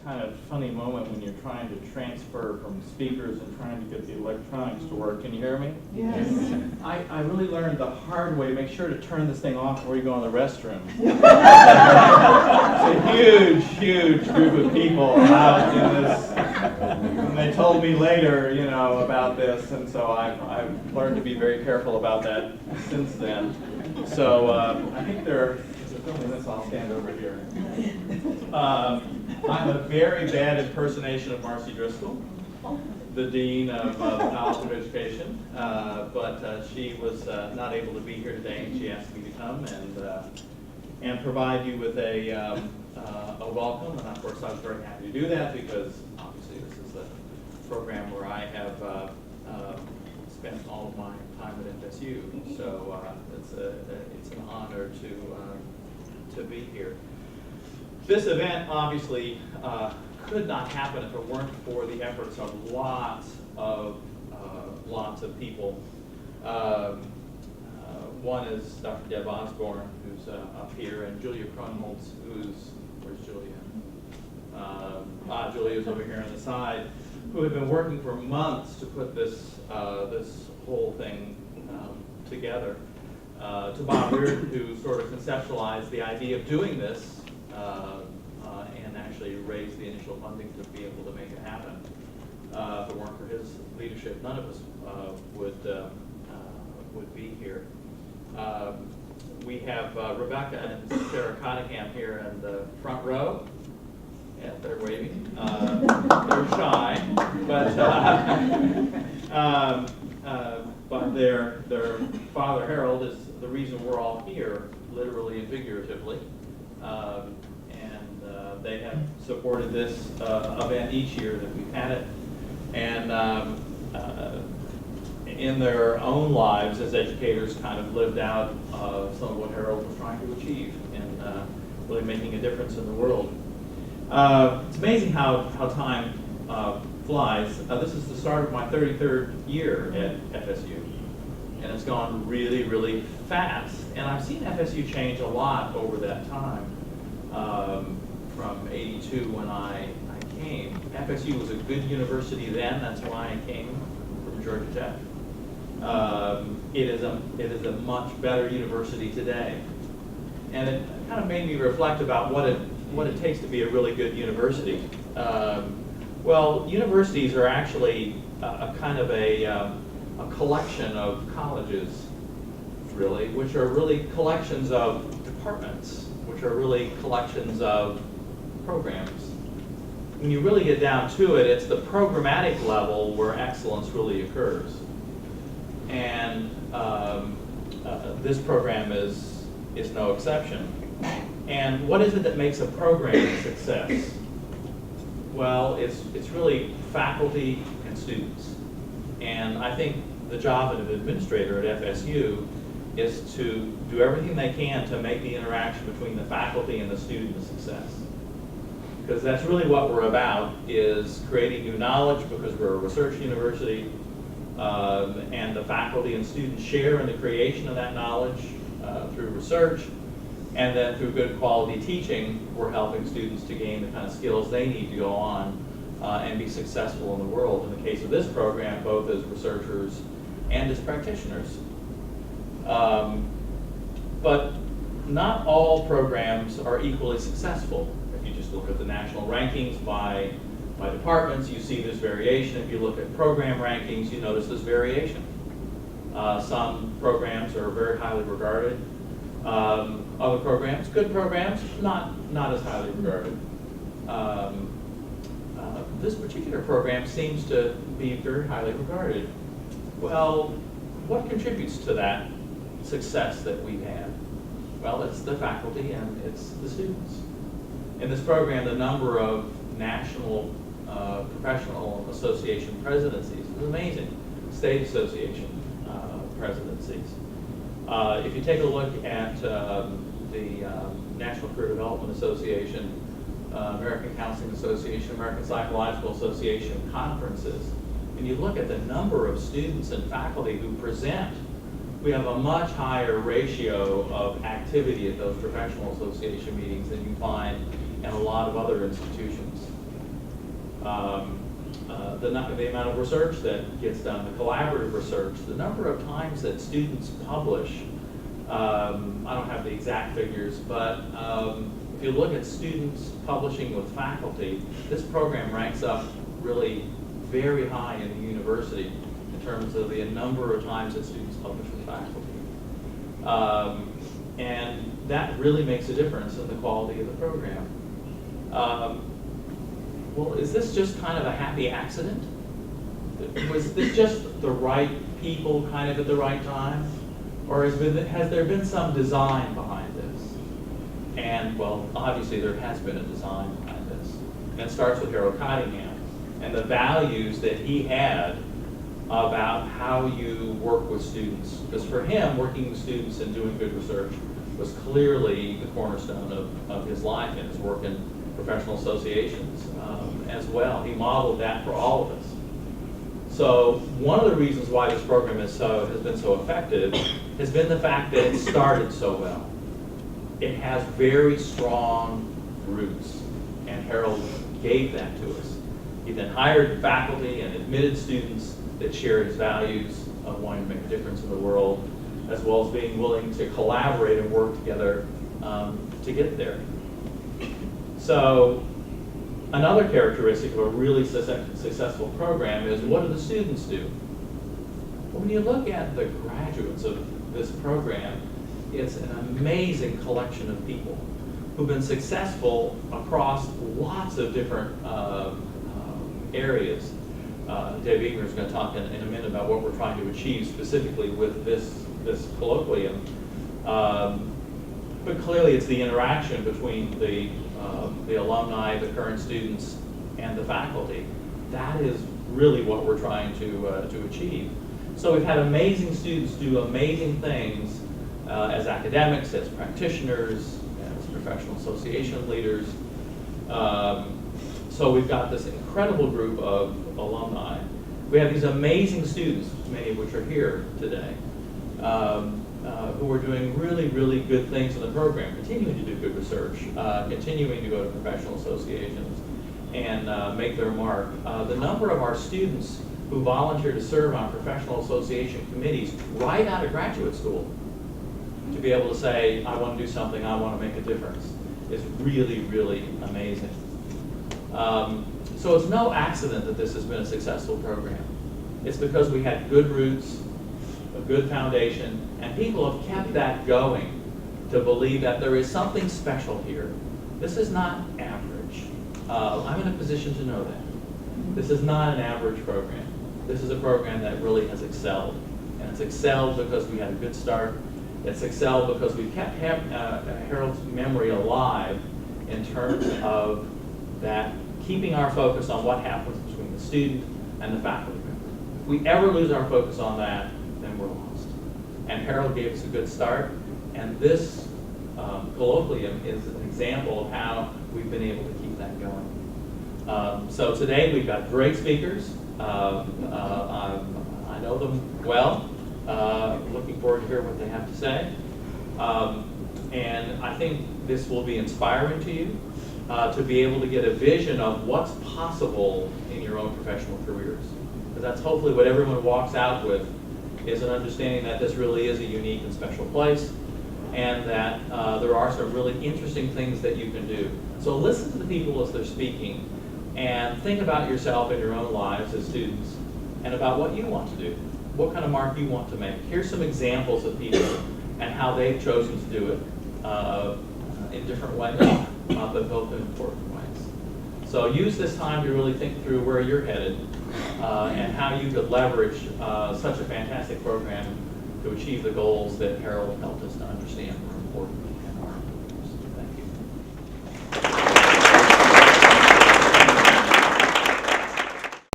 kind of funny moment when you're trying to transfer from speakers and trying to get the electronics to work. Can you hear me? Yes. I really learned the hard way. Make sure to turn this thing off before you go in the restroom. It's a huge group of people out in this. And they told me later, you know, about this, and so I've learned to be very careful about that since then. So I think there's a film in this. I'll stand over here. I'm a very bad impersonation of Marcy Driscoll, the Dean of the College of Education, but she was not able to be here today, and she asked me to come and provide you with a welcome. And of course, I was very happy to do that because obviously this is the program where I have spent all of my time at FSU. So it's an honor to be here. This event obviously could not happen if it weren't for the efforts of lots of people. One is Dr. Deb Osborne, who's up here, and Julia Kronholtz, where's Julia? Julia's over here on the side, who have been working for months to put this whole thing together. To Bob Reardon, who sort of conceptualized the idea of doing this and actually raised the initial funding to be able to make it happen. If it weren't for his leadership, none of us would be here. We have Rebecca and Sarah Cottingham here in the front row. Yeah, they're waving. They're shy, but their father Harold is the reason we're all here, literally and figuratively. They have supported this event each year that we've had it, and in their own lives as educators kind of lived out some of what Harold was trying to achieve in really making a difference in the world. It's amazing how time flies. This is the start of my 33rd year at FSU, and it's gone really, really fast. And I've seen FSU change a lot over that time. From '82 when I came. FSU was a good university then, that's why I came from Georgia Tech. It is a much better university today. And it kind of made me reflect about what it takes to be a really good university. Well, universities are actually a kind of a collection of colleges, really, which are really collections of departments, which are really collections of programs. When you really get down to it, it's the programmatic level where excellence really occurs. And this program is no exception. And what is it that makes a program a success? Well, it's really faculty and students. And I think the job of an administrator at FSU is to do everything they can to make the interaction between the faculty and the student a success. Because that's really what we're about, is creating new knowledge, because we're a research university, and the faculty and students share in the creation of that knowledge through research, and then through good quality teaching, we're helping students to gain the kind of skills they need to go on and be successful in the world. In the case of this program, both as researchers and as practitioners. But not all programs are equally successful. If you just look at the national rankings by departments, you see this variation. If you look at program rankings, you notice this variation. Some programs are very highly regarded. Other programs, good programs, not as highly regarded. This particular program seems to be very highly regarded. Well, what contributes to that success that we've had? Well, it's the faculty and it's the students. In this program, the number of national professional association presidencies is amazing. State association presidencies. If you take a look at the National Career Development Association, American Counseling Association, American Psychological Association conferences, and you look at the number of students and faculty who present, we have a much higher ratio of activity at those professional association meetings than you find in a lot of other institutions. the amount of research that gets done, the collaborative research, the number of times that students publish. I don't have the exact figures, but if you look at students publishing with faculty, this program ranks up really very high in the university in terms of the number of times that students publish with faculty. And that really makes a difference in the quality of the program. Well, is this just kind of a happy accident? Was this just the right people kind of at the right time? Or has there been some design behind this? And, well, obviously there has been a design behind this. And it starts with Harold Cottingham and the values that he had about how you work with students. Because for him, working with students and doing good research was clearly the cornerstone of his life and his work in professional associations as well. He modeled that for all of us. So one of the reasons why this program has been so effective has been the fact that it started so well. It has very strong roots, and Harold gave that to us. He then hired faculty and admitted students that share his values of wanting to make a difference in the world, as well as being willing to collaborate and work together to get there. So another characteristic of a really successful program is, what do the students do? Well, when you look at the graduates of this program, it's an amazing collection of people who've been successful across lots of different areas. Dave Eagner is going to talk in a minute about what we're trying to achieve specifically with this colloquium. But clearly it's the interaction between the alumni, the current students, and the faculty. That is really what we're trying to achieve. So we've had amazing students do amazing things as academics, as practitioners, as professional association leaders. So we've got this incredible group of alumni. We have these amazing students, many of which are here today, who are doing really, really good things in the program, continuing to do good research, continuing to go to professional associations and make their mark. The number of our students who volunteer to serve on professional association committees right out of graduate school to be able to say, I want to do something, I want to make a difference, is really, really amazing. So it's no accident that this has been a successful program. It's because we had good roots, a good foundation, and people have kept that going to believe that there is something special here. This is not average. I'm in a position to know that. This is not an average program. This is a program that really has excelled. And it's excelled because we had a good start. It's excelled because we kept Harold's memory alive in terms of that, keeping our focus on what happens between the student and the faculty member. If we ever lose our focus on that, then we're lost. And Harold gave us a good start, and this colloquium is an example of how we've been able to keep that going. So today we've got great speakers. I know them well. Looking forward to hear what they have to say. And I think this will be inspiring to you to be able to get a vision of what's possible in your own professional careers. Because that's hopefully what everyone walks out with, is an understanding that this really is a unique and special place, and that there are some really interesting things that you can do. So listen to the people as they're speaking, and think about yourself in your own lives as students, and about what you want to do, what kind of mark you want to make. Here's some examples of people and how they've chosen to do it in different ways, but both in important ways. So use this time to really think through where you're headed and how you could leverage such a fantastic program to achieve the goals that Harold helped us to understand were important and are.